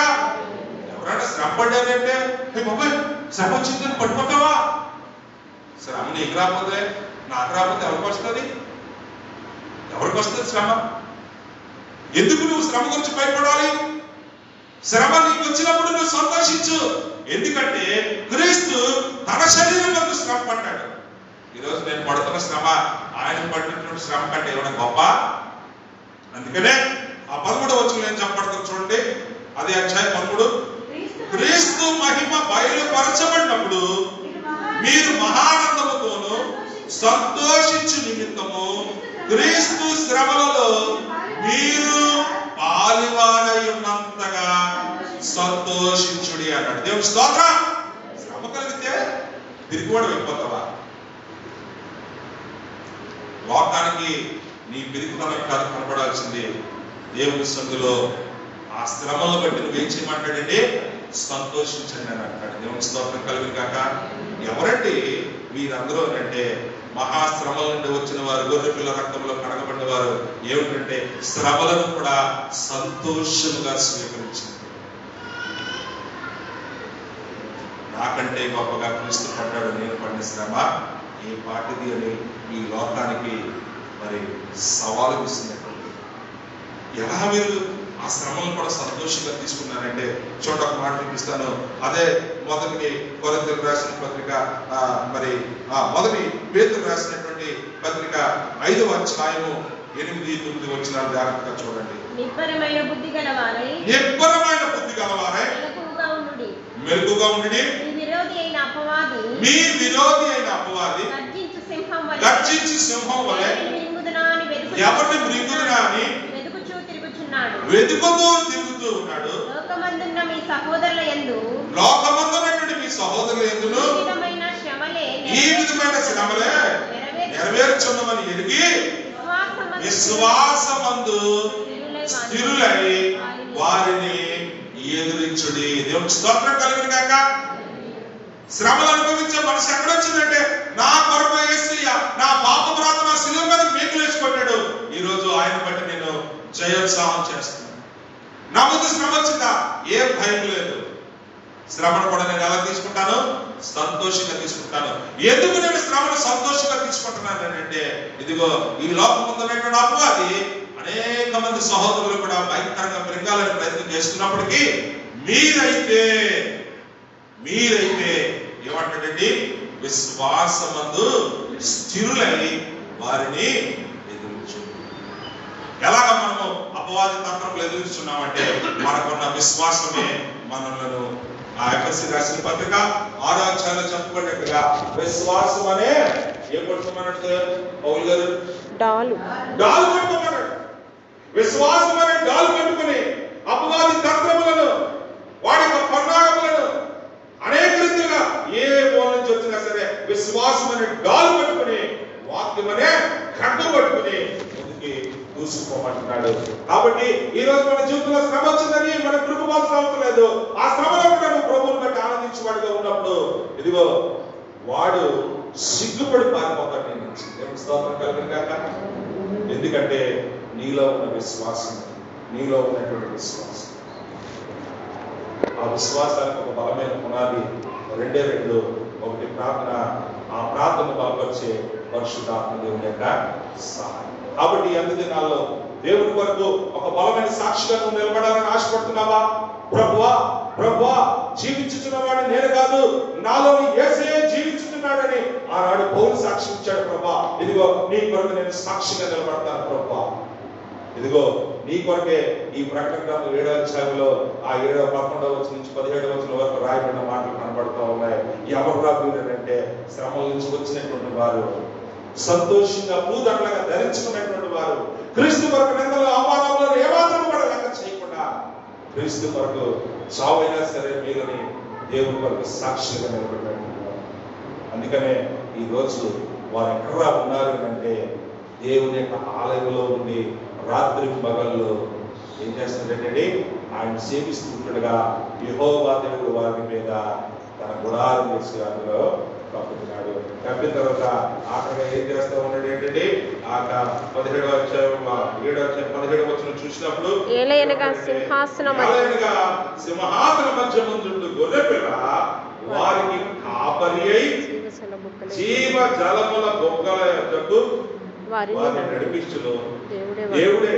Speaker 1: ఎవరైనా శ్రమ పడ్డారంటే, బాబాయ్ శ్రమ వచ్చిందని పడిపోతావా? శ్రమ నీకు రాకపోతే, నాకు రాకపోతే ఎవరికి వస్తుంది? ఎవరికి వస్తుంది శ్రమ? ఎందుకు నువ్వు శ్రమ గురించి భయపడాలి? శ్రమ నీకు వచ్చినప్పుడు నువ్వు సంతోషించు. ఎందుకంటే క్రీస్తు తన శరీరం వరకు శ్రమ పడ్డాడు. ఈరోజు నేను పడుతున్న శ్రమ ఆయన పడినటువంటి శ్రమ కంటే ఏమైనా గొప్ప? అందుకనే ఆ 13వ వచనం ఏం చెప్పబడుతుంది చూడండి. అదే అధ్యాయం 13. క్రీస్తు మహిమ బయలుపరచబడినప్పుడు మీరు మహానందముతోను సంతోషించు నిమిత్తము క్రీస్తు శ్రమలలో మీరు పాలివారై ఉన్నంతగా సంతోషించుడి అన్నాడు. దేవుని స్తోత్రం. శ్రమ కలిగితే తిరిగి కూడా వెళ్ళిపోతావా? లోకానికి నీ పిరికితనం కాదు కనపడాల్సింది, దేవుని సందులో ఆ శ్రమలను బట్టి నువ్వేం చేయమంటాడండి? సంతోషించండి అని అంటాడు. దేవుని స్తోత్రం కలుగును గాక. ఎవరండి వీరందరూ అంటే, మహాశ్రమల నుండి వచ్చిన వారు, గొర్రె పిల్ల రక్తంలో కడగబడిన వారు. ఏమిటంటే శ్రమలను కూడా సంతోషముగా స్వీకరించింది. నాకంటే గొప్పగా క్రీస్తు పడ్డాడు, నేను పడిన శ్రమ ఏ పాటిది అని ఈ లోకానికి మరి సవాలు ఇస్తున్నట్టు. ఎలా మీరు ఆ శ్రమలను కూడా సంతోషంగా తీసుకున్నారంటే చోట ఒక మాట చూపిస్తాను. అదే మొదటి కొరింథీయులకు రాసిన పత్రిక, మరి మొదటి పేతురు రాసినటువంటి పత్రిక 5వ అధ్యాయము 8-9 వచనాలు జాగ్రత్తగా చూడండి.
Speaker 2: నిబ్బరమైన బుద్ధి గలవారై
Speaker 1: మెలకుగా ఉండి మీ విరోధి అయిన అపవాది గర్జించు సింహం వలె ఎవరిని మృంగుదునా అని వెతుకుతూ తిరుగుతూ ఉన్నాడు.
Speaker 2: లోకమందున్న మీ సహోదరుల యందు
Speaker 1: ఈ విధమైన శ్రమలే నెరవేర్చున్నమని ఎరిగి విశ్వాసమందు స్థిరులై వారిని ఎదురించుడి. దేవుని స్తోత్రం కలుగును గాక. శ్రమలు అనుభవించే మనసు ఎక్కడొచ్చిందంటే, నా కొరకు యేసయ్య నా పాప ప్రార్థన సిలువ మీద మేకులు వేసుకొట్టాడు, ఈ రోజు ఆయన బట్టి నేను జయోత్సాహం చేస్తున్నాను. నా ముందు శ్రమ వచ్చిందా, ఏం భయం లేదు. శ్రమను కూడా నేను ఎలా తీసుకుంటాను? సంతోషంగా తీసుకుంటాను. ఎందుకు నేను శ్రమను సంతోషంగా తీసుకుంటున్నాను అంటే, ఇదిగో ఈ లోకం ముందున్నటువంటి అపవాది అనేక మంది సహోదరులు కూడా భయంకరంగా పెరగాలని ప్రయత్నం చేస్తున్నప్పటికీ మీరైతే ఏమంటాడండి, విశ్వాసమందు స్థిరులై వారిని ఎదురించు. ఎలాగ మనము అపవాది తంత్రములు ఎదురుస్తున్నామంటే, మనకున్న విశ్వాసమే మనలను ఆ ఎఫెసీ రాసిన పత్రిక 6వ అధ్యాయంలో చెప్పబడినట్టుగా విశ్వాసం అనే ఏం పట్టుకోమన్నాడు పౌలు గారు? డాలు పట్టుకోమన్నాడు. విశ్వాసం అనే డాలు పట్టుకుని అపవాది తంత్రములను, వాడి యొక్క పన్నాగములను అనేక రీతిగా ఏ మూల నుంచి వచ్చినా సరే విశ్వాసం అనే డాలు పట్టుకుని, వాక్యం అనే ఖడ్గం పట్టుకుని ముందుకి దూసుకుపోమంటున్నాడు. కాబట్టి ఈ రోజు మన జీవితంలో శ్రమ వచ్చిందని మనం కృపపాల్సిన అవసరం లేదు. ఆ శ్రమలో కూడా నువ్వు ప్రభువుని బట్టి ఆనందించేవాడిగా ఉన్నప్పుడు ఇదిగో వాడు సిగ్గుపడి పారిపోతాడు నీ నుంచి. దేవుని స్తోత్రం కలుగును గాక. ఎందుకంటే నీలో ఉన్న విశ్వాసం, నీలో ఉన్నటువంటి విశ్వాసం, ఆ విశ్వాసానికి ఒక బలమైన పునాది రెండే రెండు. ఒకటి ప్రార్థన, ఆ ప్రార్థన బలపరిచే పరిశుద్ధాత్మ దేవుని యొక్క సహాయం. కాబట్టి ఈ 8 దినాల్లో దేవుని కొరకు ఒక బలమైన సాక్షిగా నువ్వు నిలబడాలని ఆశపడుతున్నావా? ప్రభువా జీవించుతున్న వాడిని నేను కాదు, నాలోని యేసయ్యే జీవించుతున్నాడని ఆనాడు పౌలు సాక్షి ఇచ్చాడు. ప్రభా ఇదిగో నీ కొరకు నేను సాక్షిగా నిలబడతాను. ప్రభా ఇదిగో నీ కొరకే ఈ ప్రకటన గ్రంథం 7వ అధ్యాయంలో ఆ 11వ వచనం నుంచి 17వ వచనం వరకు రాయబడిన మాటలు కనబడుతూ ఉన్నాయి. ఎవరు రాబోయేదంటే శ్రమల నుంచి వచ్చినటువంటి వారు, సంతోషంగా పూదండగా ధరించుకున్నటువంటి వారు, క్రీస్తు కొరకు నిందలు అవమానంలో ఏమాత్రం కూడా లెక్క చేయకుండా క్రీస్తు కొరకు చావైనా సరే మీరుని దేవుని కొరకు సాక్షిగా నిలబడినటువంటి వారు. అందుకనే ఈ రోజు వారు ఎక్కడా ఉన్నారు అంటే, దేవుని యొక్క ఆలయంలో ఉండి రాత్రి పగళ్ళు ఏం చేస్తున్నాడంటే ఆయన సేవిస్తుండగా యెహోవా దేవుడు వారి మీద తన గుడారం వేసి అందులో కప్పుతున్నాడు. కప్పిన తర్వాత ఆఖరిగా ఏం చేస్తా ఉన్నాడు ఏంటంటే, ఆ 17వ అధ్యాయం 17వ వచనం చూసినప్పుడు
Speaker 2: ఏలయనగా సింహాసన
Speaker 1: మధ్య ముందు గొర్రె పిల్ల వారికి కాపరి అయి జీవ జలముల బొగ్గల యొద్దకు వారిని నడిపించును. దేవుడే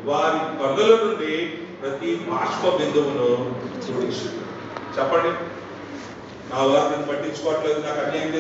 Speaker 1: వారి కన్నుల నుండి ప్రతి బాష్ప బిందువును చూడించు. చెప్పండి, నా వారిని పట్టించుకోవట్లేదు, నాకు అన్యాయం